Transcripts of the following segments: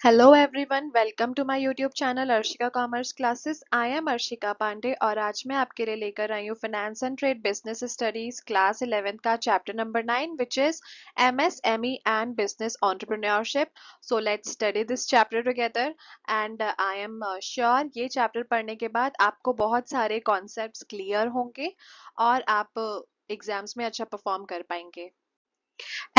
Hello everyone, welcome to my YouTube channel Arshika commerce classes. I am Arshika Pandey और आज मैं आपके लिए लेकर आई हूँ finance and trade business studies class 11th का chapter number 9 which is MSME and business entrepreneurship. So let's study this chapter together and I am sure ये चैप्टर पढ़ने के बाद आपको बहुत सारे कॉन्सेप्ट्स क्लियर होंगे और आप एग्जाम्स में अच्छा परफॉर्म कर पाएंगे।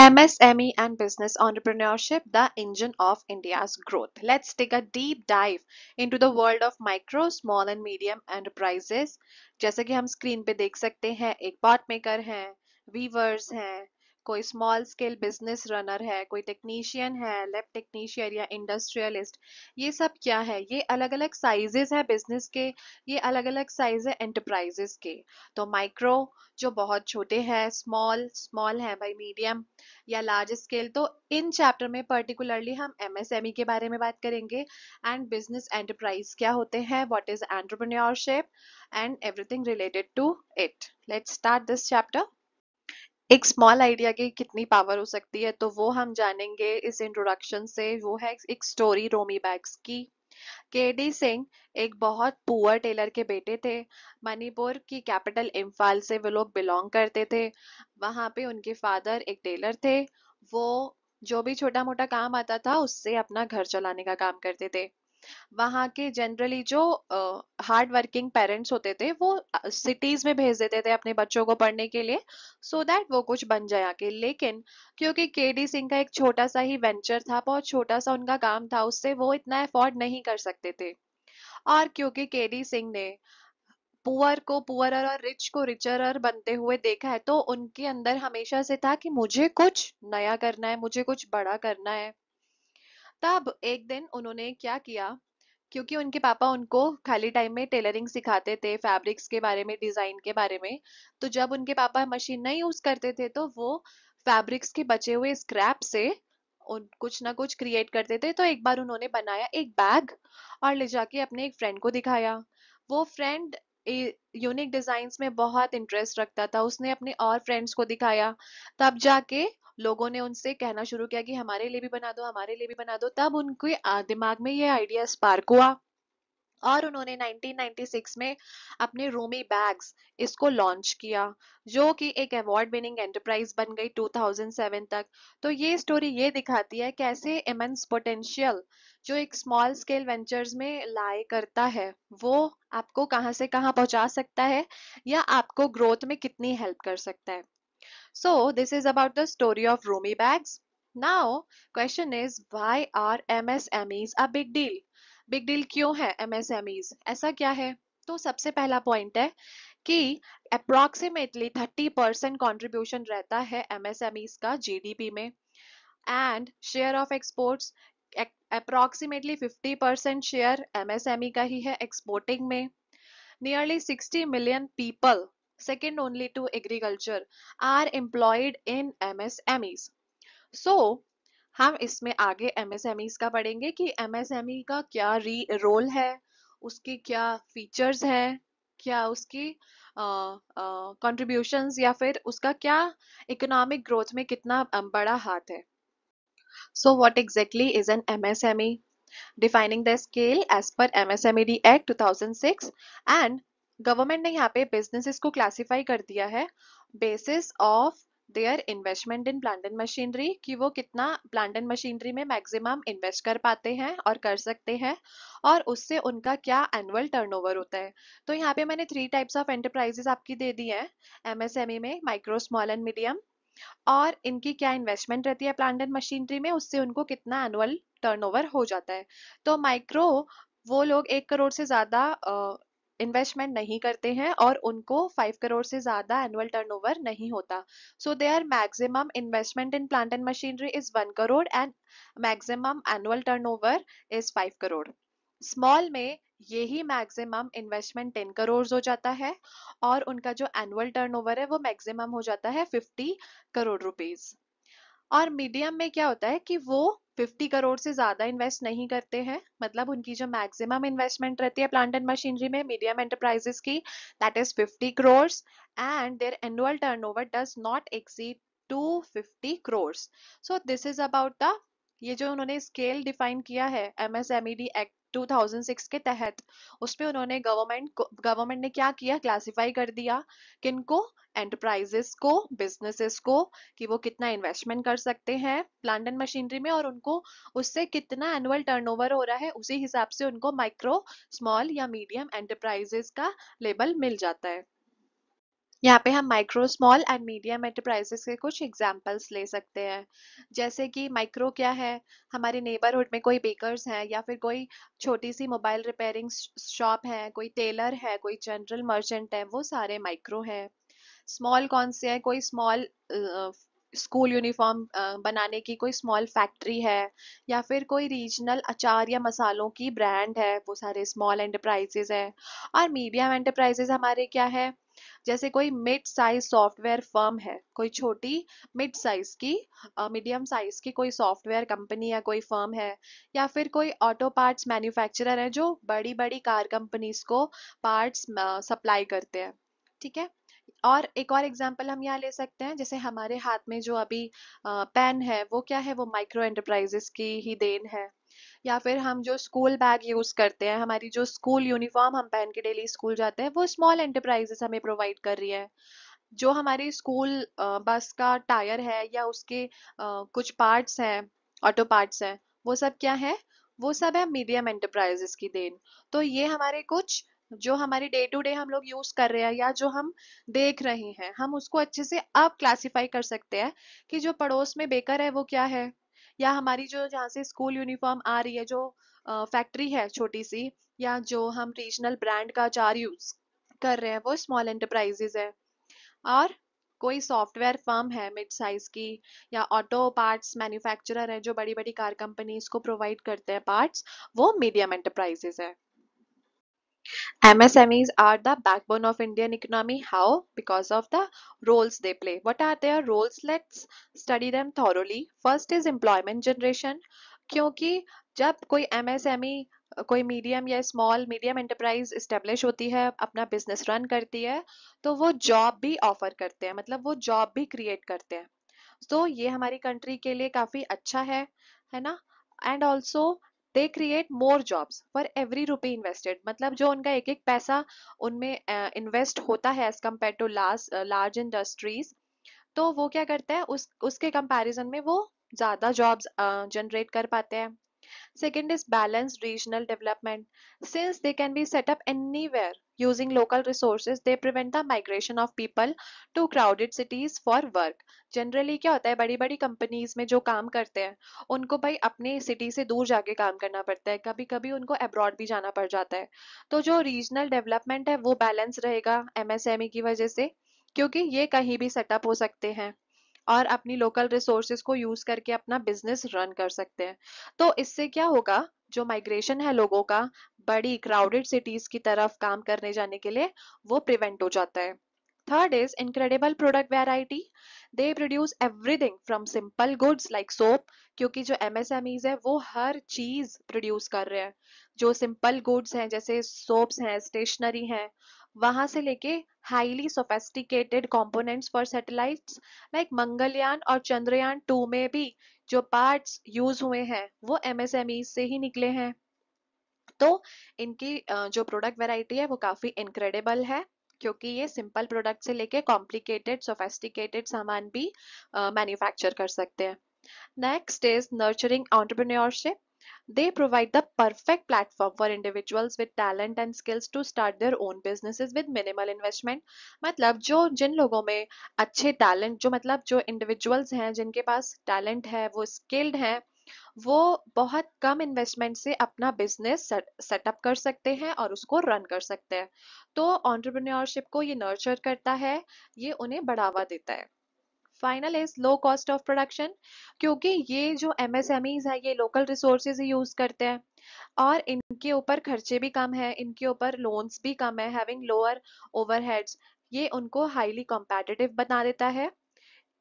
MSME and business entrepreneurship, the engine of India's growth. Let's take a deep dive into the world of micro, small and medium enterprises. जैसे कि हम स्क्रीन पे देख सकते हैं, एक पॉट मेकर हैं, वीवर्स हैं, कोई स्मॉल स्केल बिजनेस रनर है, कोई टेक्नीशियन है, लैब टेक्नीशियन या इंडस्ट्रियलिस्ट। ये सब क्या है? ये अलग अलग साइजेस है बिजनेस के, ये अलग अलग साइज है एंटरप्राइजेस के। तो माइक्रो जो बहुत छोटे हैं, स्मॉल स्मॉल है भाई, मीडियम या लार्ज स्केल। तो इन चैप्टर में पर्टिकुलरली हम एमएसएमई के बारे में बात करेंगे एंड बिजनेस एंटरप्राइज क्या होते हैं, what is entrepreneurship and everything related to it. Let's start this chapter. एक स्मॉल आइडिया की कितनी पावर हो सकती है, तो वो हम जानेंगे इस इंट्रोडक्शन से। वो है एक स्टोरी रोमी बैग्स की। केडी सिंह एक बहुत पुअर टेलर के बेटे थे। मणिपुर की कैपिटल इम्फाल से वो लोग बिलोंग करते थे। वहां पे उनके फादर एक टेलर थे। वो जो भी छोटा मोटा काम आता था उससे अपना घर चलाने का काम करते थे। वहाँ के जनरली जो हार्ड वर्किंग पेरेंट्स होते थे वो सिटीज में भेज देते थे अपने बच्चों को पढ़ने के लिए, सो दैट वो कुछ बन जाए आके। लेकिन क्योंकि केडी सिंह का एक छोटा सा ही वेंचर था, बहुत छोटा सा उनका काम था, उससे वो इतना अफोर्ड नहीं कर सकते थे। और क्योंकि केडी सिंह ने पुअर को पुअरर और रिच को रिचरर बनते हुए देखा है, तो उनके अंदर हमेशा से था कि मुझे कुछ नया करना है, मुझे कुछ बड़ा करना है। तब एक दिन उन्होंने क्या किया, क्योंकि उनके पापा उनको खाली टाइम में टेलरिंग सिखाते थे, फैब्रिक्स के बारे में, डिजाइन के बारे में। तो जब उनके पापा मशीन नहीं यूज करते थे तो वो फैब्रिक्स के बचे हुए स्क्रैप से कुछ ना कुछ क्रिएट करते थे। तो एक बार उन्होंने बनाया एक बैग और ले जाके अपने एक फ्रेंड को दिखाया। वो फ्रेंड यूनिक डिजाइन्स में बहुत इंटरेस्ट रखता था, उसने अपने और फ्रेंड्स को दिखाया। तब जाके लोगों ने उनसे कहना शुरू किया कि हमारे लिए भी बना दो, हमारे लिए भी बना दो। तब उनके दिमाग में ये आइडिया स्पार्क हुआ और उन्होंने 1996 में अपने रूमी बैग्स इसको लॉन्च किया, जो कि एक अवार्ड विनिंग एंटरप्राइज बन गई 2007 तक। तो ये स्टोरी ये दिखाती है कैसे इमेंस पोटेंशियल जो एक स्मॉल स्केल वेंचर्स में लाई करता है, वो आपको कहाँ से कहाँ पहुंचा सकता है या आपको ग्रोथ में कितनी हेल्प कर सकता है। So this is about the story of Rumi bags. Now, question is why are MSMEs a big deal? Big deal क्यों है MSMEs? ऐसा क्या है? तो सबसे पहला पॉइंट है कि अप्रोक्सीमेटली 30% कंट्रीब्यूशन रहता है MSMEs का जीडीपी में, and share of exports approximately 50% share MSME का ही है एक्सपोर्टिंग में। Nearly 60 million people, second only to agriculture, are employed in MSMEs. So, हम इसमें आगे MSMEs का पढ़ेंगे कि MSME का क्या रोल है, उसकी क्या फीचर्स हैं, क्या उसकी कंट्रीब्यूशंस या फिर उसका क्या इकोनॉमिक ग्रोथ में कितना बड़ा हाथ है। So what exactly is an MSME? Defining the scale as per MSMED Act 2006, and government ने यहाँ पे बिजनेसेस को क्लासिफाई कर दिया है basis of their investment in plant and machinery, कि वो कितना प्लांट एंड मशीनरी में मैक्सिमम इन्वेस्ट कर पाते हैं और कर सकते हैं, और उससे उनका क्या एनुअल टर्नओवर होता है। तो यहाँ पे मैंने 3 टाइप्स ऑफ एंटरप्राइजेस आपकी दे दी है एमएसएमई में, माइक्रो स्मॉल एंड मीडियम, और इनकी क्या इन्वेस्टमेंट रहती है प्लांट एंड मशीनरी में, उससे उनको कितना एनुअल टर्नओवर हो जाता है। तो माइक्रो वो लोग 1 करोड़ से ज्यादा इन्वेस्टमेंट नहीं करते हैं और उनको 5 करोड़ से ज्यादा एनुअल टर्नओवर नहीं होता। So there maximum investment in plant and machinery is 1 crore and maximum annual turnover is 5 crore. Small में यही मैक्सिमम इन्वेस्टमेंट 10 करोड़ हो जाता है और उनका जो एनुअल टर्नओवर है वो मैक्सिमम हो जाता है 50 करोड़ रुपीज। और मीडियम में क्या होता है कि वो 50 करोड़ से ज्यादा इन्वेस्ट नहीं करते हैं, मतलब उनकी जो मैक्सिमम इन्वेस्टमेंट रहती है प्लांट एंड मशीनरी में मीडियम एंटरप्राइजेस की, that is 50 crore, and there annual turnover does not exceed 250 crore. So this is about the ये जो उन्होंने स्केल डिफाइन किया है एमएसएमईडी एक्ट 2006 के तहत, उसमें उन्होंने गवर्नमेंट ने क्या किया, क्लासिफाई कर दिया किनको, एंटरप्राइजेस को, बिजनेसेस को, कि वो कितना इन्वेस्टमेंट कर सकते हैं प्लांट एंड मशीनरी में, और उनको उससे कितना एनुअल टर्नओवर हो रहा है, उसी हिसाब से उनको माइक्रो, स्मॉल या मीडियम एंटरप्राइजेस का लेबल मिल जाता है। यहाँ पे हम micro, small and medium enterprises के कुछ एग्जांपल्स ले सकते हैं। जैसे कि माइक्रो क्या है, हमारे नेबरहुड में कोई बेकर्स हैं, या फिर कोई छोटी सी मोबाइल रिपेयरिंग शॉप है, कोई टेलर है, कोई जनरल मर्चेंट है, वो सारे माइक्रो है। स्मॉल कौन से है, कोई स्मॉल स्कूल यूनिफॉर्म बनाने की कोई स्मॉल फैक्ट्री है, या फिर कोई रीजनल अचार या मसालों की ब्रांड है, वो सारे स्मॉल एंटरप्राइजेज है। और मीडियम एंटरप्राइजेज हमारे क्या है, जैसे कोई मिड साइज सॉफ्टवेयर फर्म है, कोई छोटी मिड साइज की, मीडियम साइज की कोई सॉफ्टवेयर कंपनी या कोई फर्म है, या फिर कोई ऑटो पार्ट्स मैन्युफैक्चरर है जो बड़ी बड़ी कार कंपनीज को पार्ट्स सप्लाई करते हैं। ठीक है। और एक और एग्जांपल हम यहाँ ले सकते हैं, जैसे हमारे हाथ में जो अभी पेन है, वो क्या है, वो माइक्रो एंटरप्राइजेस की ही देन है। या फिर हम जो स्कूल बैग यूज करते हैं, हमारी जो स्कूल यूनिफॉर्म हम पहन के डेली स्कूल जाते हैं, वो स्मॉल एंटरप्राइजेस हमें प्रोवाइड कर रही है। जो हमारी स्कूल बस का टायर है, या उसके कुछ पार्ट्स हैं, ऑटो पार्ट्स हैं, वो सब क्या है, वो सब है मीडियम एंटरप्राइजेस की देन। तो ये हमारे कुछ, जो हमारे डे टू डे हम लोग यूज कर रहे हैं, या जो हम देख रहे हैं, हम उसको अच्छे से अब क्लासिफाई कर सकते हैं कि जो पड़ोस में बेकर है वो क्या है, या हमारी जो जहाँ से स्कूल यूनिफॉर्म आ रही है, जो फैक्ट्री है छोटी सी, या जो हम रीजनल ब्रांड का अचार यूज कर रहे हैं, वो स्मॉल एंटरप्राइजेस है। और कोई सॉफ्टवेयर फर्म है मिड साइज की, या ऑटो पार्ट्स मैन्युफैक्चरर है जो बड़ी बड़ी कार कंपनीज को प्रोवाइड करते हैं पार्ट्स, वो मीडियम एंटरप्राइजेस है। MSMEs are the backbone of Indian economy. How? Because of the roles they play. What are their roles? Let's study them thoroughly. First is employment generation. क्योंकि जब कोई MSME, कोई medium या small medium enterprise establish होती है, अपना business run करती है, तो वो जॉब भी ऑफर करते हैं, मतलब वो जॉब भी क्रिएट करते हैं। तो ये हमारी कंट्री के लिए काफी अच्छा है ना। And also they create more jobs for every rupee invested, मतलब जो उनका एक एक पैसा उनमें इन्वेस्ट होता है as compare to large industries, तो वो क्या करते हैं, उसके कंपैरिजन में वो ज्यादा जॉब्स जनरेट कर पाते हैं। Second is balanced regional development. Since they can be set up anywhere using local resources, they prevent the migration of people to crowded cities for work. Generally क्या होता है, बड़ी बड़ी कंपनीज में जो काम करते हैं, उनको भाई अपने सिटी से दूर जाके काम करना पड़ता है, कभी कभी उनको अब्रॉड भी जाना पड़ जाता है। तो जो रीजनल डेवलपमेंट है वो बैलेंस रहेगा एमएसएमई की वजह से, क्योंकि ये कहीं भी सेटअप हो सकते हैं और अपनी लोकल रिसोर्सेज को यूज करके अपना बिजनेस रन कर सकते हैं। तो इससे क्या होगा, जो माइग्रेशन है लोगों का बड़ी क्राउडेड सिटीज की तरफ काम करने जाने के लिए, वो प्रिवेंट हो जाता है। Third is incredible product variety. They produce everything from simple goods like soap, क्योंकि जो एमएसएमईज है वो हर चीज प्रोड्यूस कर रहे हैं। जो सिंपल गुड्स हैं जैसे सोप्स हैं, स्टेशनरी हैं, वहां से लेके highly sophisticated components for satellites like Mangalyaan और चंद्रयान 2 में भी जो पार्ट्स यूज हुए हैं वो एमएसएमई से ही निकले हैं। तो इनकी जो प्रोडक्ट वैरायटी है वो काफी इनक्रेडिबल है, क्योंकि ये सिंपल प्रोडक्ट से लेके कॉम्प्लिकेटेड सोफेस्टिकेटेड सामान भी मैन्युफैक्चर कर सकते हैं। Next is nurturing entrepreneurship. They provide the perfect platform for individuals with talent and skills to start their own businesses with minimal investment. मतलब जो जिन लोगों में अच्छे टैलेंट, जो मतलब जो इंडिविजुअल्स हैं जिनके पास टैलेंट है, वो स्किल्ड हैं, वो बहुत कम इन्वेस्टमेंट से अपना बिजनेस सेटअप कर सकते हैं और उसको रन कर सकते हैं। तो एंटरप्रेन्योरशिप को ये नर्चर करता है, ये उन्हें बढ़ावा देता है। Final is low cost of production, क्योंकि ये जो एमएसएमईज है ये लोकल रिसोर्सेज ही यूज करते हैं, और इनके ऊपर खर्चे भी कम है, इनके ऊपर लोन्स भी कम है, हैविंग लोअर ओवरहेड्स, ये उनको हाईली कॉम्पिटिटिव बना देता है।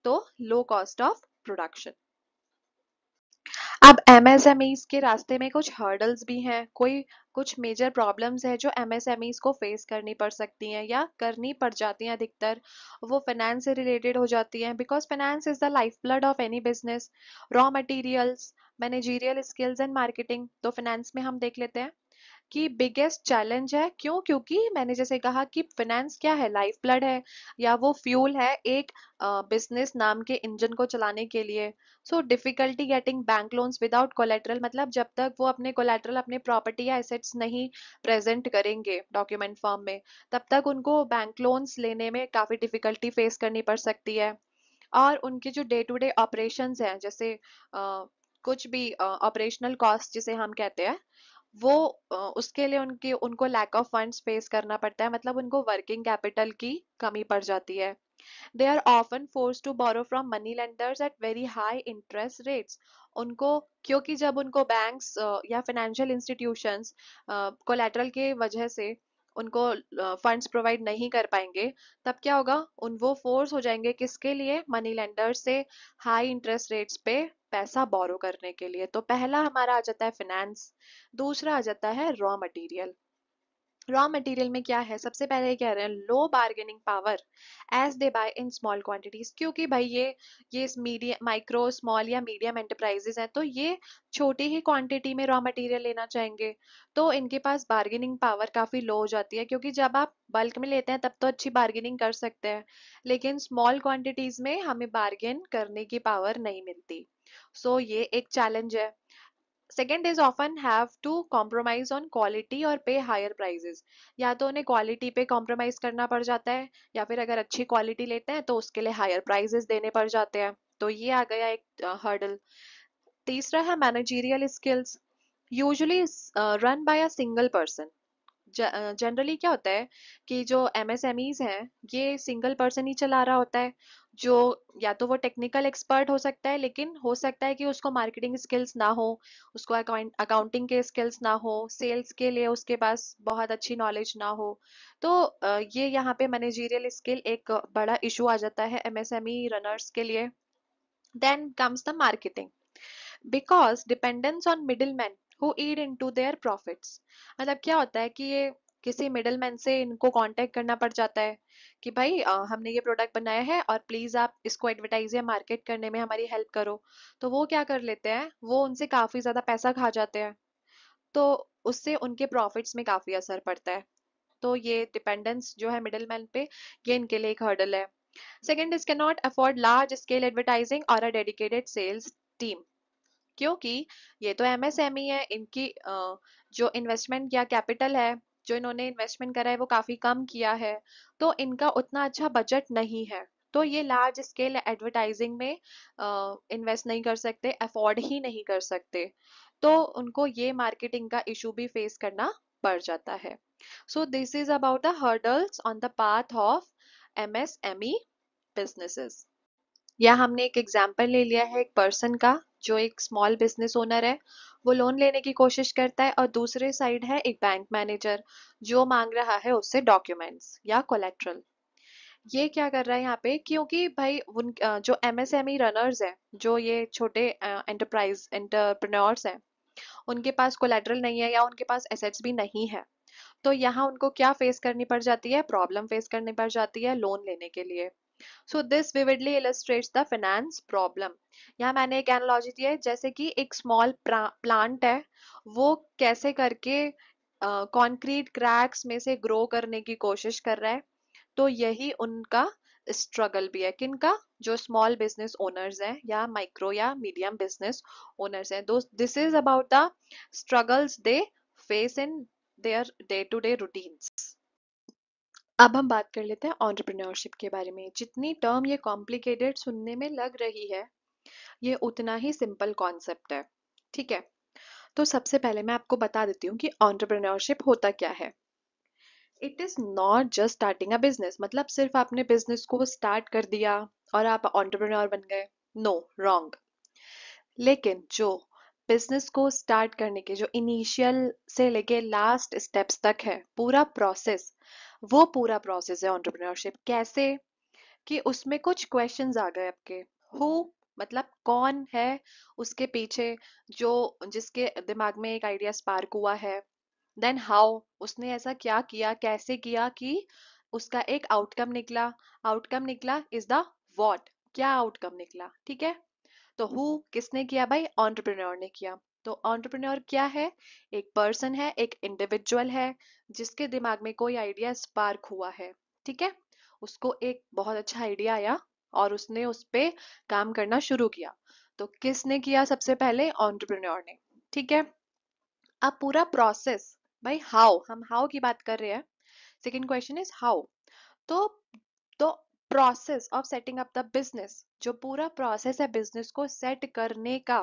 तो लो कॉस्ट ऑफ प्रोडक्शन। अब एमएसएमईज के रास्ते में कुछ हर्डल्स भी हैं, कुछ मेजर प्रॉब्लम्स हैं जो एमएसएमईज को फेस करनी पड़ सकती हैं या करनी पड़ जाती हैं अधिकतर। वो फाइनेंस से रिलेटेड हो जाती हैं, because finance is the life blood of any business. Raw materials, managerial skills and marketing. तो फाइनेंस में हम देख लेते हैं कि बिगेस्ट चैलेंज है। क्यों? क्योंकि मैंने जैसे कहा कि फाइनेंस क्या है, लाइफ ब्लड है या वो फ्यूल है एक बिजनेस नाम के इंजन को चलाने के लिए। So difficulty getting bank loans without collateral, मतलब जब तक वो अपने कोलेटरल, अपने प्रॉपर्टी या एसेट्स नहीं प्रेजेंट करेंगे डॉक्यूमेंट फॉर्म में, तब तक उनको बैंक लोन्स लेने में काफी डिफिकल्टी फेस करनी पड़ सकती है। और उनके जो डे टू डे ऑपरेशंस हैं, जैसे कुछ भी ऑपरेशनल कॉस्ट जिसे हम कहते हैं, वो उसके लिए उनको लैक ऑफ फंड्स फेस करना पड़ता है, मतलब उनको वर्किंग कैपिटल की कमी पड़ जाती है। They are often force to borrow from money lenders at very high interest rates. उनको, क्योंकि जब उनको बैंक्स या फाइनेंशियल इंस्टीट्यूशंस कोलैटरल के वजह से उनको फंड्स प्रोवाइड नहीं कर पाएंगे, तब क्या होगा, वो फोर्स हो जाएंगे किसके लिए, मनी लेंडर्स से हाई इंटरेस्ट रेट्स पे पैसा बोरो करने के लिए। तो पहला हमारा आ जाता है फिनेंस। दूसरा आ जाता है रॉ मटेरियल। रॉ मटेरियल में क्या है, सबसे पहले कह रहे हैं low bargaining power as they buy in small quantities. क्योंकि भाई ये मीडियम, माइक्रो, स्मॉल या मीडियम एंटरप्राइजेस हैं, तो ये छोटी ही क्वांटिटी में रॉ मटेरियल लेना चाहेंगे, तो इनके पास बार्गेनिंग पावर काफी लो हो जाती है। क्योंकि जब आप बल्क में लेते हैं तब तो अच्छी बार्गेनिंग कर सकते हैं, लेकिन स्मॉल क्वांटिटीज में हमें बार्गेन करने की पावर नहीं मिलती। सो ये एक चैलेंज है। Second is often have to compromise on quality और पे हायर प्राइजेस। या तो उन्हें क्वालिटी पे कॉम्प्रोमाइज करना पड़ जाता है, या फिर अगर अच्छी क्वालिटी लेते हैं तो उसके लिए हायर प्राइजेस देने पड़ जाते हैं। तो ये आ गया एक हर्डल। तीसरा है managerial skills, usually run by a single person. Generally क्या होता है कि जो एमएसएमईज हैं, ये सिंगल पर्सन ही चला रहा होता है, जो या तो वो टेक्निकल एक्सपर्ट हो सकता है, लेकिन हो सकता है कि उसको मार्केटिंग स्किल्स ना हो, उसको अकाउंटिंग के स्किल्स ना हो, सेल्स के लिए उसके पास बहुत अच्छी नॉलेज ना हो। तो ये यहाँ पे मैनेजरियल स्किल एक बड़ा इशू आ जाता है एमएसएमई रनर्स के लिए। Then comes the marketing, because dependence on middleman who eat into their profits. मतलब क्या होता है कि ये किसी मिडिलमैन से इनको कांटेक्ट करना पड़ जाता है कि भाई हमने ये प्रोडक्ट बनाया है और प्लीज आप इसको एडवर्टाइज या मार्केट करने में हमारी हेल्प करो। तो वो क्या कर लेते हैं, वो उनसे काफी ज्यादा पैसा खा जाते हैं, तो उससे उनके प्रॉफिट्स में काफी असर पड़ता है। तो ये डिपेंडेंस जो है मिडिलमैन पे, ये इनके लिए एक हर्डल है। Second is can not afford large scale advertising और अ डेडिकेटेड सेल्स टीम। क्योंकि ये तो एमएसएमई है, इनकी जो इन्वेस्टमेंट या कैपिटल है, जो इन्होंने इन्वेस्टमेंट करा है वो काफी कम किया है, तो इनका उतना अच्छा बजट नहीं है। तो ये लार्ज स्केल एडवर्टाइजिंग में इन्वेस्ट नहीं कर सकते, अफोर्ड ही नहीं कर सकते, तो उनको ये मार्केटिंग का इशू भी फेस करना पड़ जाता है। So this is about the hurdles on the path of MSME businesses. या हमने एक एग्जाम्पल ले लिया है एक पर्सन का, जो एक स्मॉल बिजनेस ओनर है, वो लोन लेने की कोशिश करता है, और दूसरे साइड है एक बैंक मैनेजर जो मांग रहा है उससे डॉक्यूमेंट्स या कोलेट्रल। ये क्या कर रहा है यहाँ पे, क्योंकि भाई जो एमएसएमई रनर्स हैं, जो ये छोटे एंटरप्राइज एंटरप्रेन्योर्स हैं, उनके पास कोलेट्रल नहीं है या उनके पास एसेट्स भी नहीं है। तो यहाँ उनको क्या फेस करनी पड़ जाती है, प्रॉब्लम फेस करनी पड़ जाती है लोन लेने के लिए। So this vividly illustrates the finance problem. यहाँ मैंने एक एनालॉजी दी है, जैसे कि एक स्मॉल प्लांट है, वो कैसे करके कंक्रीट क्रैक्स में से ग्रो करने की कोशिश कर रहा है। तो यही उनका स्ट्रगल भी है, किनका, जो स्मॉल बिजनेस ओनर्स हैं या माइक्रो या मीडियम बिजनेस ओनर्स हैं। दो this is about the struggles they face in their day to day routines. अब हम बात कर लेते हैं एंटरप्रेन्योरशिप के बारे में। जितनी टर्म ये कॉम्प्लिकेटेड सुनने में लग रही है, ये उतना ही सिंपल कॉन्सेप्ट है। ठीक है, तो सबसे पहले मैं आपको बता देती हूँ कि एंटरप्रेन्योरशिप होता क्या है। It is not just starting a business, मतलब सिर्फ आपने बिजनेस को स्टार्ट कर दिया और आप एंटरप्रेन्योर बन गए। No, wrong. लेकिन जो बिजनेस को स्टार्ट करने के जो इनिशियल से लेके लास्ट स्टेप्स तक है पूरा प्रोसेस, वो पूरा प्रोसेस है एंटरप्रेन्योरशिप। कैसे? कि उसमें कुछ क्वेश्चंस आ गए आपके। हु, मतलब कौन है उसके पीछे, जो जिसके दिमाग में एक आइडिया स्पार्क हुआ है। देन हाउ, उसने ऐसा क्या किया, कैसे किया कि उसका एक आउटकम निकला। आउटकम निकला इज द व्हाट, क्या आउटकम निकला, ठीक है। तो हु, किसने किया भाई, एंटरप्रेन्योर ने किया। तो एंटरप्रेन्योर क्या है, एक पर्सन है, एक इंडिविजुअल है जिसके दिमाग में कोई आइडिया स्पार्क हुआ है, ठीक है। उसको एक बहुत अच्छा आइडिया आया और उसने उस पे काम करना शुरू किया। तो किसने किया, सबसे पहले एंटरप्रेन्योर ने, ठीक है। अब पूरा प्रोसेस, भाई हाउ, हम हाउ की बात कर रहे हैं, सेकंड क्वेश्चन इज हाउ। तो तो process of setting up the business, जो पूरा प्रोसेस है बिजनेस को सेट करने का,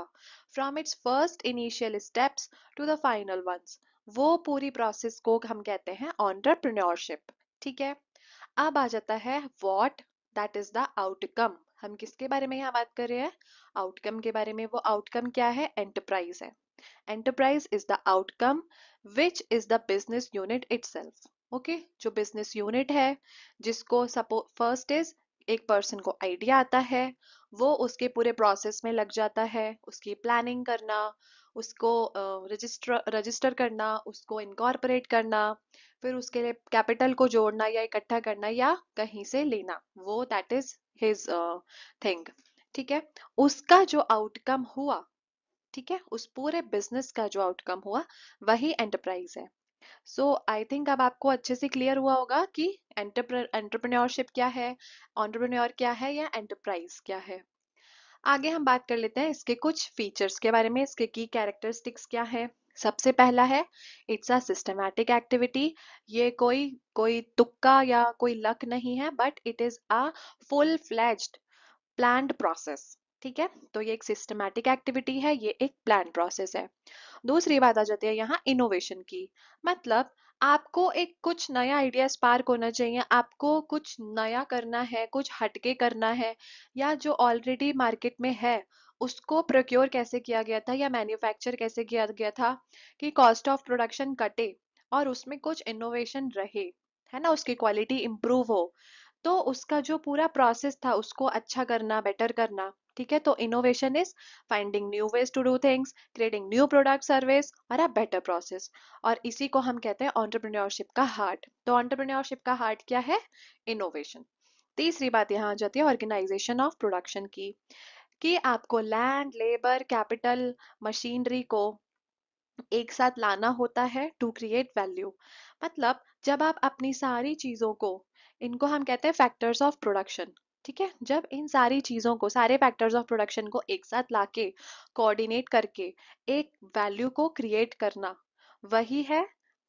from its first initial steps to the final ones, वो पूरी प्रोसेस को हम कहते हैं एंटरप्रेन्योरशिप, ठीक है। अब आ जाता है what, that is the outcome. हम किसके बारे में यहाँ बात कर रहे हैं, आउटकम के बारे में। वो आउटकम क्या है, एंटरप्राइज है। Enterprise is the outcome which is the business unit itself. Okay जो बिजनेस यूनिट है, जिसको सपो फर्स्ट इज, एक पर्सन को आइडिया आता है, वो उसके पूरे प्रोसेस में लग जाता है, उसकी प्लानिंग करना, उसको रजिस्टर रजिस्टर करना, उसको इनकॉर्पोरेट करना, फिर उसके लिए कैपिटल को जोड़ना या इकट्ठा करना या कहीं से लेना, वो दैट इज हिज थिंग, ठीक है। उसका जो आउटकम हुआ, ठीक है, उस पूरे बिजनेस का जो आउटकम हुआ वही एंटरप्राइज है। सो आई थिंक अब आपको अच्छे से क्लियर हुआ होगा कि एंटरप्रेन्योरशिप क्या है, एंटरप्रेन्योर क्या है या एंटरप्राइज क्या है। आगे हम बात कर लेते हैं इसके कुछ फीचर्स के बारे में, इसके की कैरेक्टरिस्टिक्स क्या है। सबसे पहला है, इट्स अ सिस्टमैटिक एक्टिविटी। ये कोई कोई तुक्का या कोई लक नहीं है, but it is a full fledged planned process, ठीक है। तो ये एक सिस्टमैटिक एक्टिविटी है, ये एक प्लान प्रोसेस है। दूसरी बात आ जाती है यहाँ इनोवेशन की। मतलब आपको एक कुछ नया आइडिया स्पार्क होना चाहिए, आपको कुछ नया करना है, कुछ हटके करना है, या जो ऑलरेडी मार्केट में है उसको प्रोक्योर कैसे किया गया था या मैन्युफैक्चर कैसे किया गया था कि कॉस्ट ऑफ प्रोडक्शन कटे और उसमें कुछ इनोवेशन रहे, है ना, उसकी क्वालिटी इंप्रूव हो। तो उसका जो पूरा प्रोसेस था उसको अच्छा करना, बेटर करना, ठीक है। तो innovation is finding new ways to do things, creating new product service और अ बेटर प्रोसेस। और इसी को हम कहते हैं एंटरप्रेन्योरशिप का हार्ट। तो एंटरप्रेन्योरशिप का हार्ट क्या है, इनोवेशन। तीसरी बात यहाँ आ जाती है ऑर्गेनाइजेशन ऑफ प्रोडक्शन की, कि आपको लैंड, लेबर, कैपिटल, मशीनरी को एक साथ लाना होता है टू क्रिएट वैल्यू। मतलब जब आप अपनी सारी चीजों को, इनको हम कहते हैं फैक्टर्स ऑफ प्रोडक्शन, ठीक है। जब इन सारी चीजों को, सारे फैक्टर्स ऑफ प्रोडक्शन को एक साथ लाके कोऑर्डिनेट करके एक वैल्यू को क्रिएट करना, वही है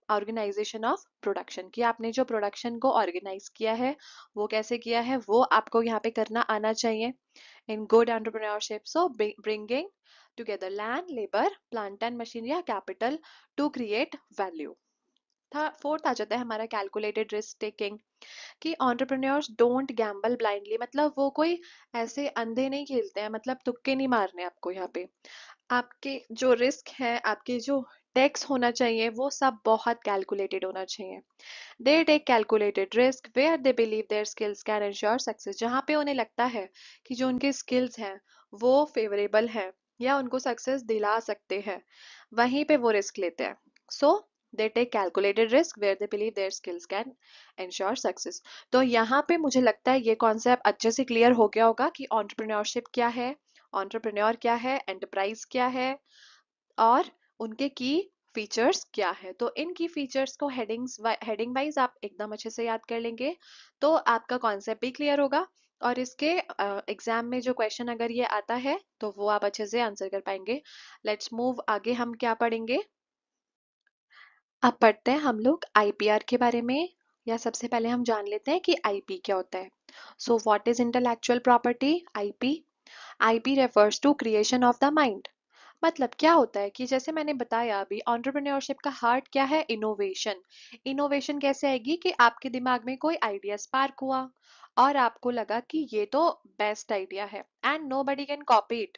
ऑर्गेनाइजेशन ऑफ प्रोडक्शन। कि आपने जो प्रोडक्शन को ऑर्गेनाइज किया है वो कैसे किया है, वो आपको यहाँ पे करना आना चाहिए in good entrepreneurship. So bringing together land, labor, plant and machinery या capital to create value. था फोर्थ आ जाता है हमारा कैलकुलेटेड रिस्क टेकिंग, कि entrepreneurs डोंट गैम्बल ब्लाइंडली। मतलब वो कोई ऐसे अंधे नहीं खेलते हैं, मतलब तुक्के नहीं मारने आपको यहाँ पे। आपके जो रिस्क है, आपके जो टैक्स होना चाहिए, वो सब बहुत कैलकुलेटेड होना चाहिए। They take calculated risk where they believe their skills can ensure success. जहाँ पे उन्हें लगता है कि जो उनके स्किल्स हैं वो फेवरेबल हैं या उनको सक्सेस दिला सकते हैं, वहीं पे वो रिस्क लेते हैं। So they take calculated risk where they believe their skills can ensure success. तो यहाँ पे मुझे लगता है ये कॉन्सेप्ट अच्छे से क्लियर हो गया होगा कि एंटरप्रेन्योरशिप क्या है, एंटरप्रेन्योर क्या है, एंटरप्राइज क्या है, और उनके की फीचर्स क्या है। तो इन की फीचर्स को हेडिंग वाइज आप एकदम अच्छे से याद कर लेंगे तो आपका कॉन्सेप्ट भी क्लियर होगा। और इसके एग्जाम में जो क्वेश्चन अगर ये आता है तो वो आप अच्छे से आंसर कर पाएंगे। लेट्स मूव आगे, हम क्या पढ़ेंगे, अब पढ़ते हैं हम लोग आईपीआर के बारे में। या सबसे पहले हम जान लेते हैं कि आईपी क्या होता है। So what is intellectual property, IP. IP refers to creation of the mind. मतलब क्या होता है कि जैसे मैंने बताया अभी, एंटरप्रेन्योरशिप का हार्ट क्या है, इनोवेशन। इनोवेशन कैसे आएगी कि आपके दिमाग में कोई आइडिया स्पार्क हुआ और आपको लगा कि ये तो बेस्ट आइडिया है and nobody can copy it.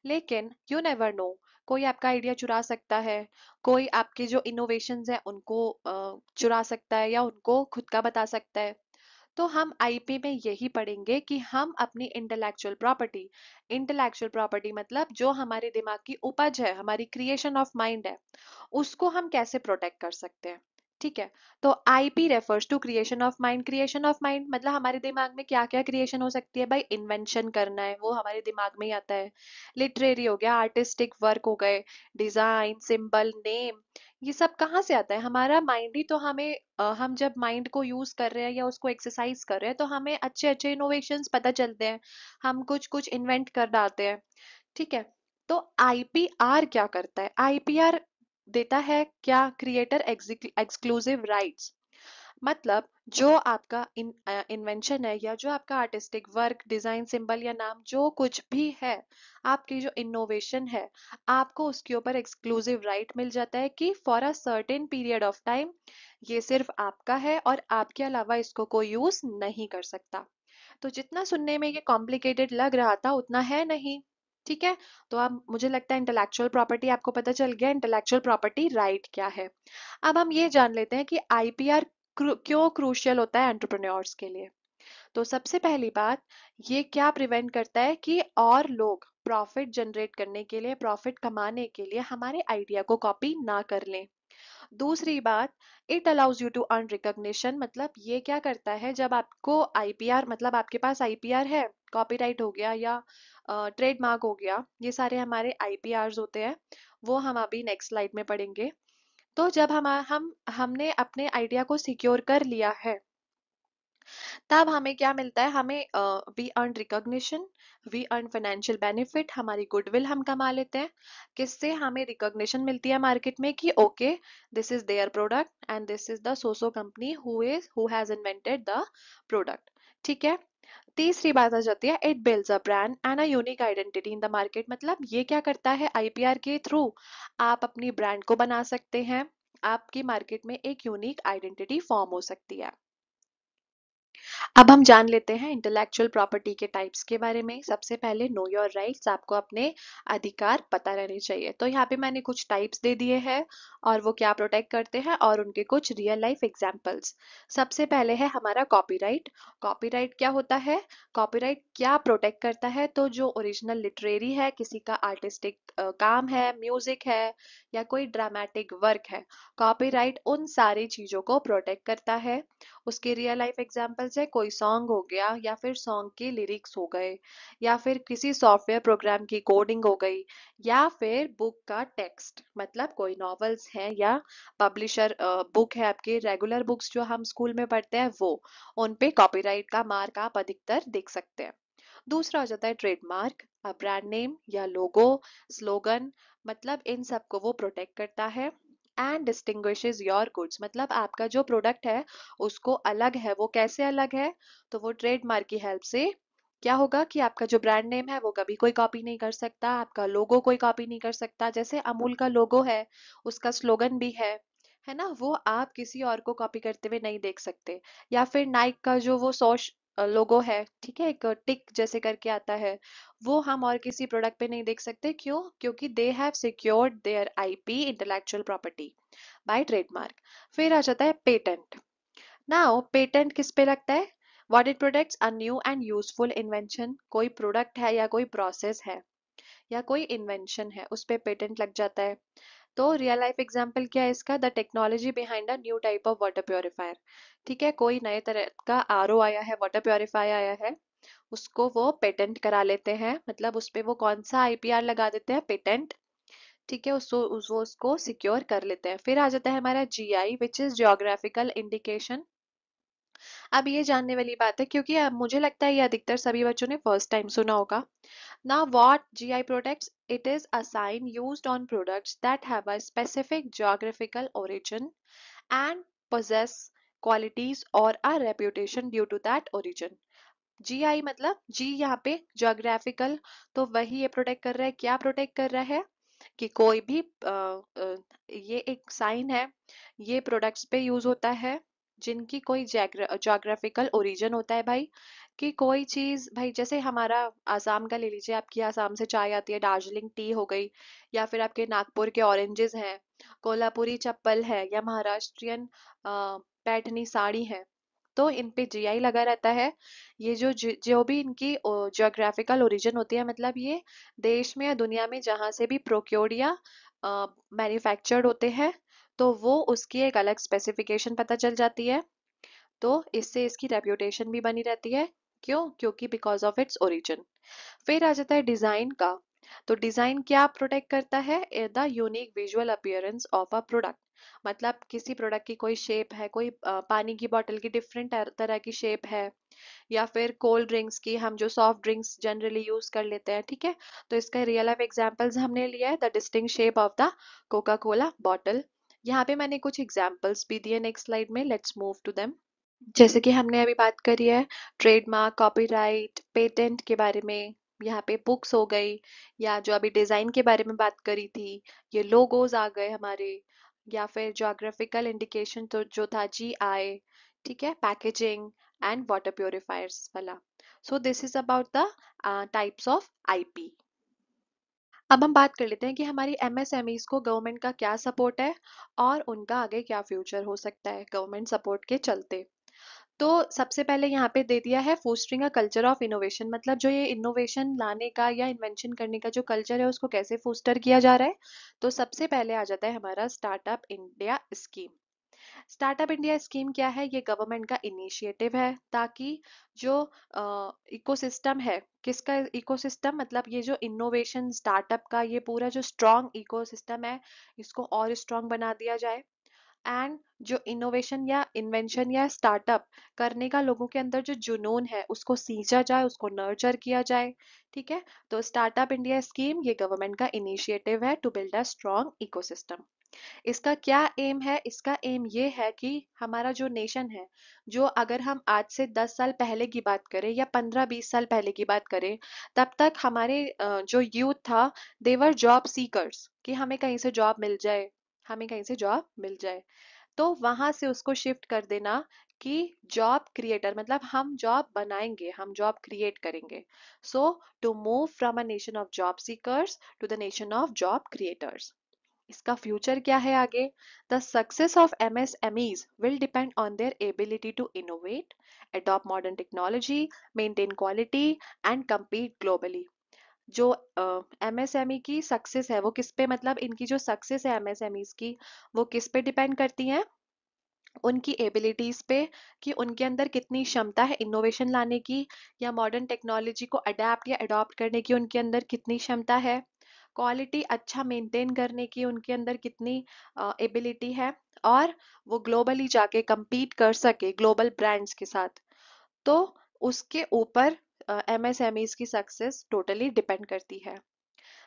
लेकिन यू नेवर नो, कोई आपका आइडिया चुरा सकता है, कोई आपके जो इनोवेशंस हैं उनको चुरा सकता है या उनको खुद का बता सकता है। तो हम आईपी में यही पढ़ेंगे कि हम अपनी इंटेलेक्चुअल प्रॉपर्टी मतलब जो हमारे दिमाग की उपज है, हमारी क्रिएशन ऑफ माइंड है, उसको हम कैसे प्रोटेक्ट कर सकते हैं। ठीक है, तो IP refers to creation of mind. Creation of mind मतलब हमारे दिमाग में क्या क्या क्रिएशन हो सकती है भाई। इन्वेंशन करना है, वो हमारे दिमाग में ही आता है। लिटरेरी हो गया, आर्टिस्टिक वर्क हो गए, डिजाइन, सिंबल, नेम, ये सब कहाँ से आता है। हमारा माइंड ही तो हमें हम जब माइंड को यूज कर रहे हैं या उसको एक्सरसाइज कर रहे हैं तो हमें अच्छे अच्छे इनोवेशंस पता चलते हैं, हम कुछ कुछ इन्वेंट कर डालते हैं। ठीक है, तो आईपीआर क्या करता है। आईपीआर देता है क्या, क्रिएटर एक्सक्लूसिव राइट्स। मतलब जो आपका इन्वेंशन है या जो आपका आर्टिस्टिक वर्क, डिजाइन, सिंबल या नाम जो कुछ भी है, आपकी जो इनोवेशन है, आपको उसके ऊपर एक्सक्लूसिव राइट मिल जाता है कि for a certain period of time ये सिर्फ आपका है और आपके अलावा इसको कोई यूज नहीं कर सकता। तो जितना सुनने में ये कॉम्प्लिकेटेड लग रहा था उतना है नहीं। ठीक है, तो अब मुझे लगता है इंटेलेक्चुअल प्रॉपर्टी आपको पता चल गया, इंटेलेक्चुअल प्रॉपर्टी राइट क्या है। अब हम ये जान लेते हैं कि आईपीआर क्यों क्रूशियल होता है एंटरप्रेन्योर्स के लिए। तो सबसे पहली बात, ये क्या प्रिवेंट करता है कि और लोग प्रॉफिट जनरेट करने के लिए, प्रॉफिट कमाने के लिए हमारे आइडिया को कॉपी ना कर लें। दूसरी बात, it allows you to earn recognition. मतलब ये क्या करता है, जब आपको आईपीआर मतलब आपके पास आईपीआर है, कॉपीराइट हो गया या ट्रेडमार्क हो गया, ये सारे हमारे आईपीआर्स होते हैं, वो हम अभी नेक्स्ट स्लाइड में पढ़ेंगे। तो जब हम हमने अपने आइडिया को सिक्योर कर लिया है, तब हमें क्या मिलता है, हमें we earn recognition, we earn financial benefit, हमारी गुडविल हम कमा लेते हैं। किससे हमें रिकॉग्निशन मिलती है मार्केट में कि okay, this is their product and this is the so so company who has invented the product. ठीक है, तीसरी बात आ जाती है, it builds a brand and a unique identity in the market. मतलब ये क्या करता है, आईपीआर के थ्रू आप अपनी ब्रांड को बना सकते हैं, आपकी मार्केट में एक यूनिक आइडेंटिटी फॉर्म हो सकती है। अब हम जान लेते हैं इंटेलेक्चुअल प्रॉपर्टी के टाइप्स के बारे में। सबसे पहले नो योर राइट्स, आपको अपने अधिकार पता रहने चाहिए। तो यहाँ पे मैंने कुछ टाइप्स दे दिए हैं और वो क्या प्रोटेक्ट करते हैं और उनके कुछ रियल लाइफ एग्जांपल्स। सबसे पहले है हमारा कॉपीराइट। कॉपीराइट क्या होता है, कॉपीराइट क्या प्रोटेक्ट करता है, तो जो ओरिजिनल लिटरेरी है, किसी का आर्टिस्टिक काम है, म्यूजिक है या कोई ड्रामेटिक वर्क है, कॉपीराइट उन सारी चीजों को प्रोटेक्ट करता है। उसके रियल लाइफ एग्जांपल्स है, कोई सॉन्ग हो गया या फिर सॉन्ग के लिरिक्स हो गए या फिर किसी सॉफ्टवेयर प्रोग्राम की कोडिंग हो गई या फिर बुक का टेक्स्ट, मतलब कोई नॉवेल्स हैं या पब्लिशर बुक है, आपके रेगुलर बुक्स जो हम स्कूल में पढ़ते हैं वो, उन पे कॉपीराइट का मार्क आप अधिकतर देख सकते हैं। दूसरा हो जाता है ट्रेडमार्क, ब्रांड नेम या लोगो, स्लोगन, मतलब इन सबको वो प्रोटेक्ट करता है। एंड डिस्टिंग्विशेस योर गुड्स, मतलब आपका जो प्रोडक्ट है उसको अलग है। वो कैसे अलग है, तो वो ट्रेडमार्क की हेल्प से क्या होगा कि आपका जो ब्रांड नेम है वो कभी कोई कॉपी नहीं कर सकता, आपका लोगो कोई कॉपी नहीं कर सकता। जैसे अमूल का लोगो है, उसका स्लोगन भी है ना, वो आप किसी और को कॉपी करते हुए नहीं देख सकते। या फिर नाइक का जो वो सॉश लोगो है, ठीक है, एक टिक जैसे करके आता है, वो हम और किसी प्रोडक्ट पे नहीं देख सकते। क्यों, क्योंकि they have secured their IP, intellectual property, by trademark. फिर आ जाता है पेटेंट। नाउ पेटेंट किस पे लगता है, what it protects, a new and useful invention. कोई प्रोडक्ट है या कोई प्रोसेस है या कोई इन्वेंशन है, उस पे पेटेंट लग जाता है। तो रियल लाइफ एग्जांपल क्या है इसका, the technology behind a new type of water purifier. ठीक है, कोई नए तरह का आरओ आया है, वाटर प्योरीफायर आया है, उसको वो पेटेंट करा लेते हैं, मतलब उस पे वो कौन सा आईपीआर लगा देते हैं, पेटेंट। ठीक है, वो उसको सिक्योर कर लेते हैं। फिर आ जाता है हमारा GI, which is geographical indication. अब ये जानने वाली बात है क्योंकि अब मुझे लगता है ये अधिकतर सभी बच्चों ने फर्स्ट टाइम सुना होगा। Now, what GI protects? It is a sign used on products that have a specific geographical origin and possess qualities or a reputation due to that origin. GI मतलब G यहाँ पे geographical, तो वही ये protect कर रहा है। क्या प्रोटेक्ट कर रहा है कि कोई भी ये एक साइन है, ये प्रोडक्ट्स पे यूज होता है जिनकी कोई जोग्राफिकल ओरिजिन होता है भाई। कि कोई चीज भाई, जैसे हमारा आसाम का ले लीजिए, आपकी आसाम से चाय आती है, दार्जिलिंग टी हो गई, या फिर आपके नागपुर के ऑरेंजेस हैं, कोल्हापुरी चप्पल है या महाराष्ट्रियन पैठनी साड़ी है। तो इन पे जीआई लगा रहता है। ये जो भी इनकी ज्योग्राफिकल ओरिजिन होती है, मतलब ये देश में या दुनिया में जहाँ से भी प्रोक्योर्ड या मैन्युफैक्चर्ड होते हैं, तो वो उसकी एक अलग स्पेसिफिकेशन पता चल जाती है। तो इससे इसकी रेप्यूटेशन भी बनी रहती है। क्यों? क्योंकि बिकॉज ऑफ इट्स ओरिजिन। फिर आ जाता है डिजाइन का। तो डिजाइन क्या प्रोटेक्ट करता है? The unique visual appearance of a product. मतलब किसी प्रोडक्ट की कोई शेप है, कोई पानी की बोतल की डिफरेंट तरह की शेप है, या फिर कोल्ड ड्रिंक्स की, हम जो सॉफ्ट ड्रिंक्स जनरली यूज कर लेते हैं, ठीक है। तो इसका रियल लाइफ एग्जांपल्स हमने लिया है, the distinct shape of the Coca Cola bottle. यहाँ पे मैंने कुछ एग्जांपल्स भी दिए नेक्स्ट स्लाइड में, लेट्स मूव टू देम। जैसे कि हमने अभी बात करी है ट्रेडमार्क, कॉपीराइट, पेटेंट के बारे में। यहाँ पे बुक्स हो गई, या जो अभी डिजाइन के बारे में बात करी थी, ये लोगोज आ गए हमारे। या फिर जोग्राफिकल इंडिकेशन तो जो था जीआई, ठीक है, पैकेजिंग एंड वाटर प्योरीफायर्स वाला। So this is about the types of IP. अब हम बात कर लेते हैं कि हमारी एमएसएमईज को गवर्नमेंट का क्या सपोर्ट है और उनका आगे क्या फ्यूचर हो सकता है गवर्नमेंट सपोर्ट के चलते। तो सबसे पहले यहाँ पे दे दिया है fostering a culture of innovation. मतलब जो ये इनोवेशन लाने का या इन्वेंशन करने का जो कल्चर है उसको कैसे फोस्टर किया जा रहा है। तो सबसे पहले आ जाता है हमारा startup India scheme. Startup India scheme क्या है? ये गवर्नमेंट का इनिशिएटिव है ताकि जो इकोसिस्टम है, किसका इकोसिस्टम, मतलब ये जो इनोवेशन स्टार्टअप का ये पूरा जो स्ट्रॉन्ग इकोसिस्टम है, इसको और स्ट्रॉन्ग बना दिया जाए। एंड जो इनोवेशन या इन्वेंशन या स्टार्टअप करने का लोगों के अंदर जो जुनून है उसको सींचा जाए, उसको नर्चर किया जाए, ठीक है। तो स्टार्टअप इंडिया स्कीम ये गवर्नमेंट का इनिशिएटिव है to build a strong ecosystem. इसका क्या एम है? इसका एम ये है कि हमारा जो नेशन है, जो अगर हम आज से 10 साल पहले की बात करें या 15-20 साल पहले की बात करें, तब तक हमारे जो यूथ था, देवर जॉब सीकर्स, कि हमें कहीं से जॉब मिल जाए, हमें कहीं से जॉब मिल जाए। तो वहां से उसको शिफ्ट कर देना कि जॉब क्रिएटर, मतलब हम जॉब बनाएंगे, हम जॉब क्रिएट करेंगे। So to move from a nation of job seekers to the nation of job creators. इसका फ्यूचर क्या है आगे? The success of MSMEs will depend on their ability to innovate, adopt modern technology, maintain quality and compete globally। जो MSME की success है वो किस पे, मतलब इनकी जो सक्सेस है MSMEs की, वो किस पे डिपेंड करती है? उनकी एबिलिटीज पे, कि उनके अंदर कितनी क्षमता है इनोवेशन लाने की, या मॉडर्न टेक्नोलॉजी को अडेप्ट या अडॉप्ट करने की उनके अंदर कितनी क्षमता है, क्वालिटी अच्छा मेंटेन करने की उनके अंदर कितनी एबिलिटी है, और वो ग्लोबली जाके compete कर सके ग्लोबल ब्रांड्स के साथ। तो उसके ऊपर MSMEs की सक्सेस टोटली डिपेंड करती है।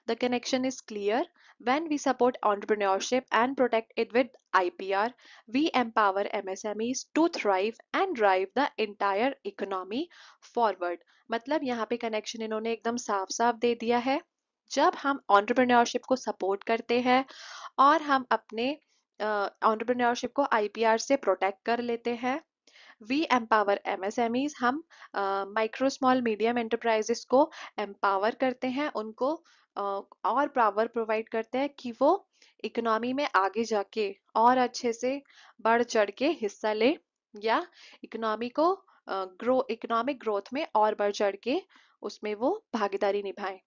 The connection is clear. When we support entrepreneurship and protect it with IPR, we empower MSMEs to thrive and drive the entire economy forward. मतलब यहाँ पे कनेक्शन इन्होंने एकदम साफ साफ दे दिया है। जब हम entrepreneurship को सपोर्ट करते हैं और हम अपने entrepreneurship को IPR से प्रोटेक्ट कर लेते हैं, वी एम्पावर MSMEs, हम माइक्रो स्मॉल मीडियम एंटरप्राइजेस को एम्पावर करते हैं, उनको और पावर प्रोवाइड करते हैं कि वो इकोनॉमी में आगे जाके और अच्छे से बढ़ चढ़ के हिस्सा ले, या इकोनॉमी को इकोनॉमिक ग्रोथ में और बढ़ चढ़ के उसमें वो भागीदारी निभाएं।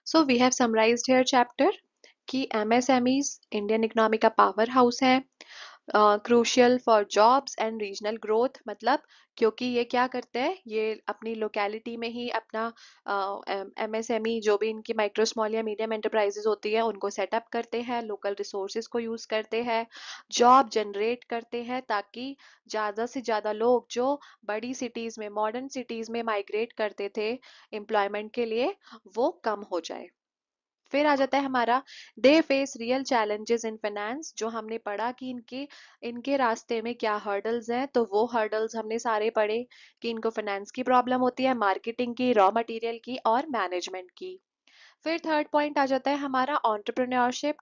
So we have summarized here chapter कि MSMEs इंडियन इकोनॉमी का पावर हाउस है, crucial for jobs and regional growth. मतलब क्योंकि ये क्या करते हैं, ये अपनी लोकेलिटी में ही अपना MSME जो भी इनकी माइक्रो स्मॉल या मीडियम एंटरप्राइजेस होती है उनको सेटअप करते हैं, लोकल रिसोर्सेज को यूज करते हैं, जॉब जनरेट करते हैं, ताकि ज़्यादा से ज़्यादा लोग जो बड़ी सिटीज़ में, मॉडर्न सिटीज़ में माइग्रेट करते थे एम्प्लॉयमेंट के लिए, वो कम हो जाए। फिर आ जाता है हमारा they face real challenges in finance. जो हमने पढ़ा कि इनके इनके रास्ते में क्या हर्डल्स हैं, तो वो हर्डल्स हमने सारे पढ़े कि इनको फाइनेंस की प्रॉब्लम होती है, मार्केटिंग की, रॉ मटेरियल की और मैनेजमेंट की। फिर थर्ड पॉइंट आ जाता है हमारा एंटरप्रेन्योरशिप,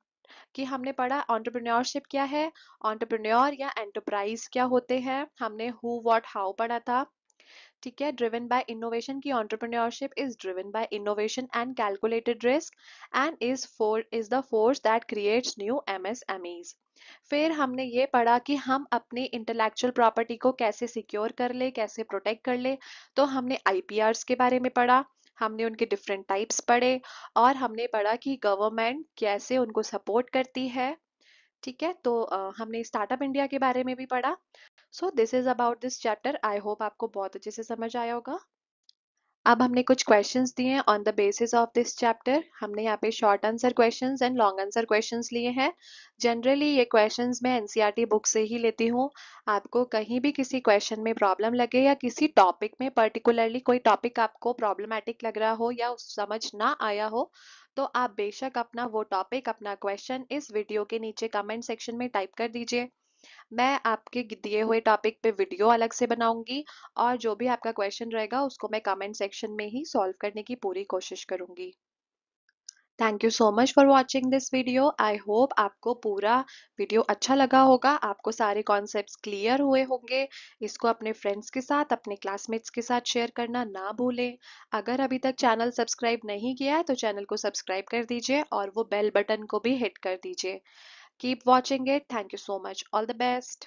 कि हमने पढ़ा एंटरप्रेन्योरशिप क्या है, एंटरप्रेन्योर या एंटरप्राइज क्या होते हैं, हमने हु व्हाट हाउ पढ़ा था। ठीक है, ड्रिवन बाय इनोवेशन की entrepreneurship is driven by innovation and calculated risk and is the force that creates new MSMEs. फिर हमने ये पढ़ा कि हम अपनी इंटेलेक्चुअल प्रॉपर्टी को कैसे सिक्योर कर ले, कैसे प्रोटेक्ट कर ले। तो हमने आईपीआरस के बारे में पढ़ा, हमने उनके डिफरेंट टाइप्स पढ़े, और हमने पढ़ा कि गवर्नमेंट कैसे उनको सपोर्ट करती है। ठीक है, तो हमने स्टार्टअप इंडिया के बारे में भी पढ़ा। So this is about this chapter. I hope आपको बहुत अच्छे से समझ आया होगा। अब हमने कुछ क्वेश्चंस दिए हैं on the basis of this chapter. हमने यहाँ पे short answer questions and long answer questions लिए हैं। जनरली ये क्वेश्चंस मैं एनसीईआरटी बुक से ही लेती हूँ। आपको कहीं भी किसी क्वेश्चन में प्रॉब्लम लगे या किसी टॉपिक में पर्टिकुलरली कोई टॉपिक आपको प्रॉब्लमैटिक लग रहा हो या समझ ना आया हो, तो आप बेशक अपना वो टॉपिक, अपना क्वेश्चन इस वीडियो के नीचे कमेंट सेक्शन में टाइप कर दीजिए। मैं आपके दिए हुए टॉपिक पे वीडियो अलग से बनाऊंगी, और जो भी आपका क्वेश्चन रहेगा उसको मैं कमेंट सेक्शन में ही सॉल्व करने की पूरी कोशिश करूंगी। Thank you so much for watching this video. I hope आपको पूरा वीडियो अच्छा लगा होगा, आपको सारे कॉन्सेप्ट्स क्लियर हुए होंगे। इसको अपने फ्रेंड्स के साथ, अपने क्लासमेट्स के साथ शेयर करना ना भूलें। अगर अभी तक चैनल सब्सक्राइब नहीं किया है तो चैनल को सब्सक्राइब कर दीजिए और वो बेल बटन को भी हिट कर दीजिए। Keep watching it. Thank you so much. All the best.